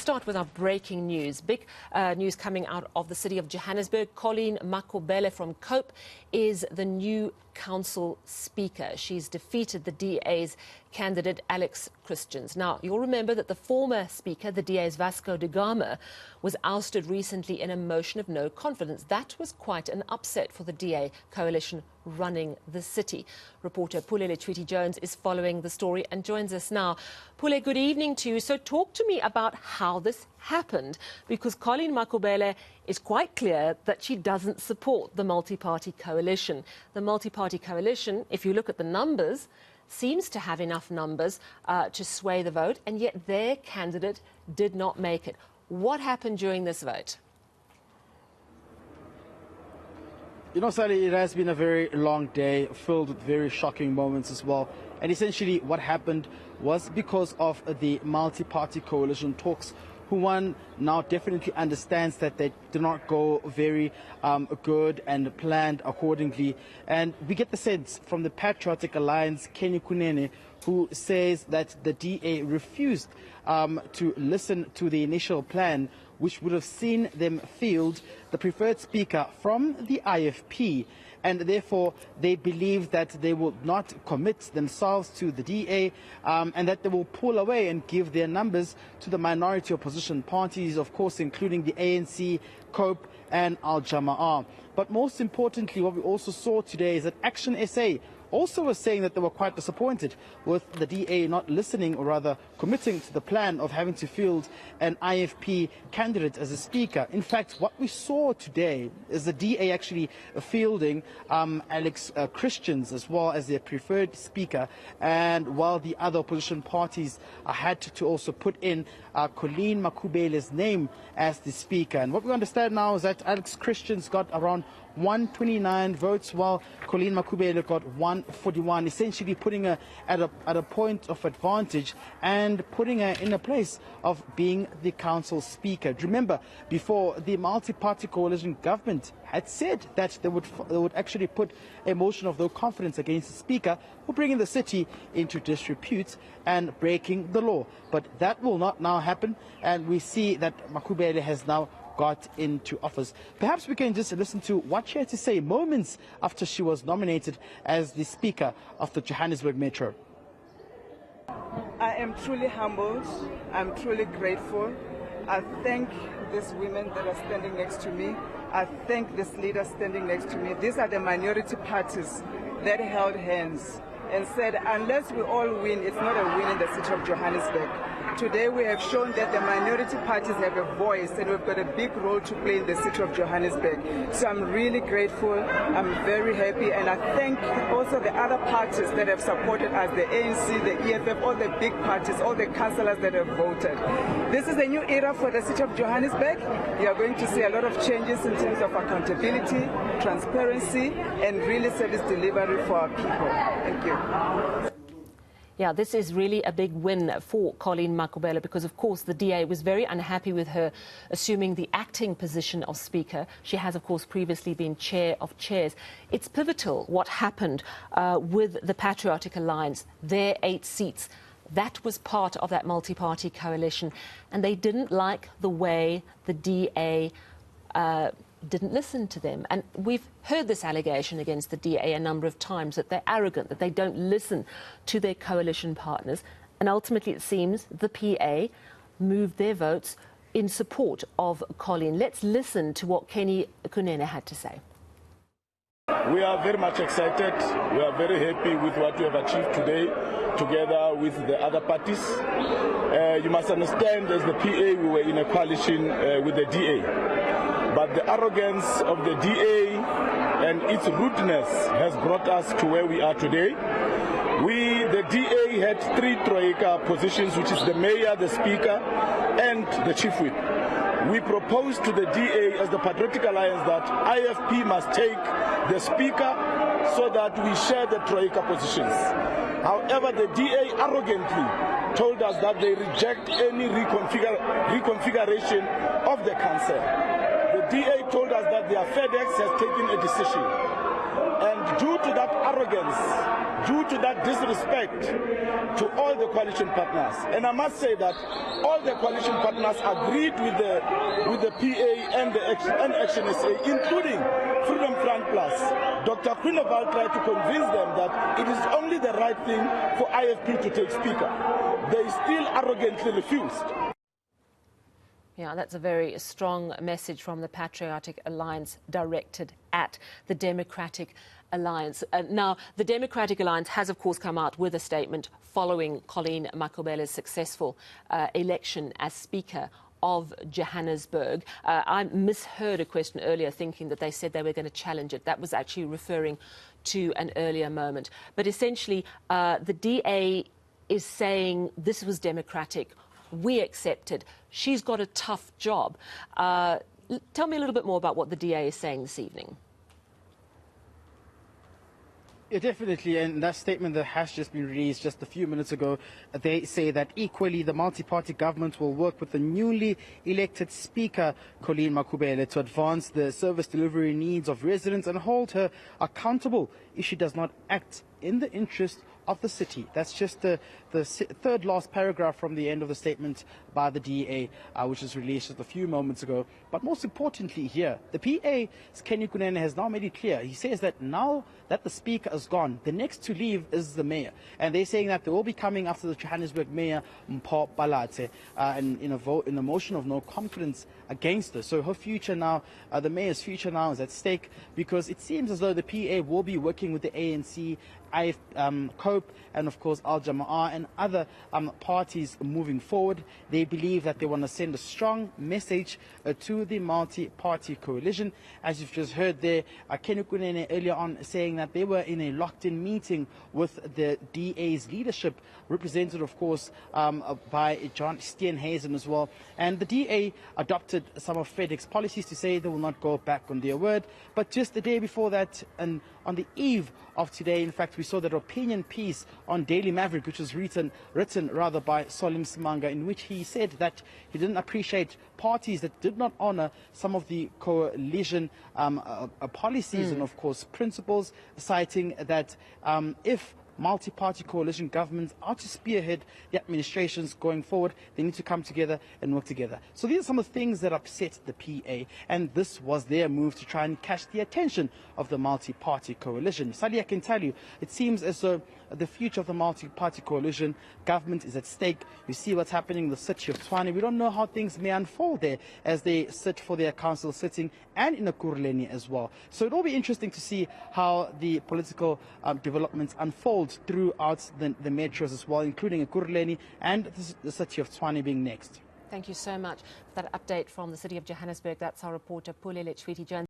start with our breaking news. Big news coming out of the city of Johannesburg. Colleen Makhubele from COPE is the new council speaker. She's defeated the DA's candidate Alex Christians. Now, you'll remember that the former speaker, the DA's Vasco da Gama, was ousted recently in a motion of no confidence. That was quite an upset for the DA coalition running the city. Reporter Pule Letshwiti-Jones is following the story and joins us now. Pule, good evening to you. So talk to me about how this happened, because Colleen Makhubele is quite clear that she doesn't support the multi-party coalition. The multi-party coalition, if you look at the numbers, seems to have enough numbers to sway the vote, and yet their candidate did not make it. What happened during this vote? You know, Sally, it has been a very long day filled with very shocking moments as well. And essentially what happened was because of the multi-party coalition talks, who one now definitely understands that they do not go very good and planned accordingly. And we get the sense from the Patriotic Alliance, Kenny Kunene, who says that the DA refused to listen to the initial plan, which would have seen them field the preferred speaker from the IFP. And therefore, they believe that they will not commit themselves to the DA and that they will pull away and give their numbers to the minority opposition parties, of course, including the ANC, COPE and Al Jama'ah. But most importantly, what we also saw today is that Action SA also was saying that they were quite disappointed with the DA not listening, or rather committing to the plan of having to field an IFP candidate as a speaker. In fact, what we saw today is the DA actually fielding Alex Christians as well as their preferred speaker, and while the other opposition parties had to also put in Colleen Makhubele's name as the speaker. And what we understand now is that Alex Christians got around 129 votes, while Colleen Makhubele got 141, essentially putting her at a point of advantage and putting her in a place of being the council speaker. Remember, before, the multi-party coalition government had said that they would actually put a motion of no confidence against the speaker for bringing the city into disrepute and breaking the law. But that will not now happen, and we see that Makhubele has now got into office. Perhaps we can just listen to what she had to say moments after she was nominated as the Speaker of the Johannesburg Metro. I am truly humbled. I'm truly grateful. I thank these women that are standing next to me. I thank this leader standing next to me. These are the minority parties that held hands and said, unless we all win, it's not a win in the city of Johannesburg. Today we have shown that the minority parties have a voice, and we've got a big role to play in the city of Johannesburg. So I'm really grateful, I'm very happy, and I thank also the other parties that have supported us, the ANC, the EFF, all the big parties, all the councillors that have voted. This is a new era for the city of Johannesburg. You are going to see a lot of changes in terms of accountability, transparency, and really service delivery for our people. Thank you. Yeah, this is really a big win for Colleen Makhubele, because, of course, the DA was very unhappy with her assuming the acting position of Speaker. She has, of course, previously been Chair of Chairs. It's pivotal what happened with the Patriotic Alliance, their 8 seats. That was part of that multi-party coalition, and they didn't like the way the DA didn't listen to them. And we've heard this allegation against the DA a number of times, that they're arrogant, that they don't listen to their coalition partners. And ultimately, it seems the PA moved their votes in support of Colleen. Let's listen to what Kenny Kunene had to say. We are very much excited. We are very happy with what we have achieved today, together with the other parties. You must understand, as the PA, we were in a coalition with the DA. But the arrogance of the DA and its rudeness has brought us to where we are today. The DA had 3 Troika positions, which is the mayor, the speaker, and the chief whip. We proposed to the DA as the Patriotic Alliance that IFP must take the speaker so that we share the Troika positions. However, the DA arrogantly told us that they reject any reconfiguration of the council. The DA told us that their FedEx has taken a decision, and due to that arrogance, due to that disrespect to all the coalition partners, and I must say that all the coalition partners agreed with the PA and the Action SA, including Freedom Front Plus. Dr. Groenewald tried to convince them that it is only the right thing for IFP to take Speaker. They still arrogantly refused. Yeah, that's a very strong message from the Patriotic Alliance directed at the Democratic Alliance. Now, the Democratic Alliance has, of course, come out with a statement following Colleen Makhubele's successful election as Speaker of Johannesburg. I misheard a question earlier thinking that they said they were going to challenge it. That was actually referring to an earlier moment. But essentially, the DA is saying this was democratic. We accepted. She's got a tough job. Tell me a little bit more about what the DA is saying this evening. Yeah, definitely, and that statement that has just been released just a few minutes ago, they say that equally the multi-party government will work with the newly elected Speaker, Colleen Makhubele, to advance the service delivery needs of residents and hold her accountable if she does not act in the interest of the city. That's just the third last paragraph from the end of the statement by the DA, which was released just a few moments ago. But most importantly here, the PA's Kenny Kunene has now made it clear. He says that now that the Speaker is gone, the next to leave is the Mayor. And they're saying that they will be coming after the Johannesburg Mayor, Mpho Balatse, and in a motion of no confidence against her. So her future now, the Mayor's future now is at stake, because it seems as though the PA will be working with the ANC, COPE, and of course Al Jama'ah and other parties moving forward. They believe that they want to send a strong message to the multi-party coalition. As you've just heard there, Kenny Kunene earlier on saying that they were in a locked-in meeting with the DA's leadership, represented of course by John Steenhuisen as well. And the DA adopted some of FedEx policies to say they will not go back on their word. But just the day before that, and on the eve of today, in fact, we saw that opinion piece on Daily Maverick, which was written by Solim Simanga, in which he said that he didn't appreciate parties that did not honor some of the coalition policies and, of course, principles, citing that if multi-party coalition governments are to spearhead the administrations going forward, they need to come together and work together. So these are some of the things that upset the PA, and this was their move to try and catch the attention of the multi-party coalition. Sally, I can tell you, it seems as though the future of the multi-party coalition government is at stake. You see what's happening in the city of Tshwane. We don't know how things may unfold there as they sit for their council sitting, and in Ekurhuleni as well. So it will be interesting to see how the political developments unfold throughout the metros as well, including Ekurhuleni and the city of Tshwane being next. Thank you so much for that update from the city of Johannesburg. That's our reporter, Pule Letshwiti-Jones.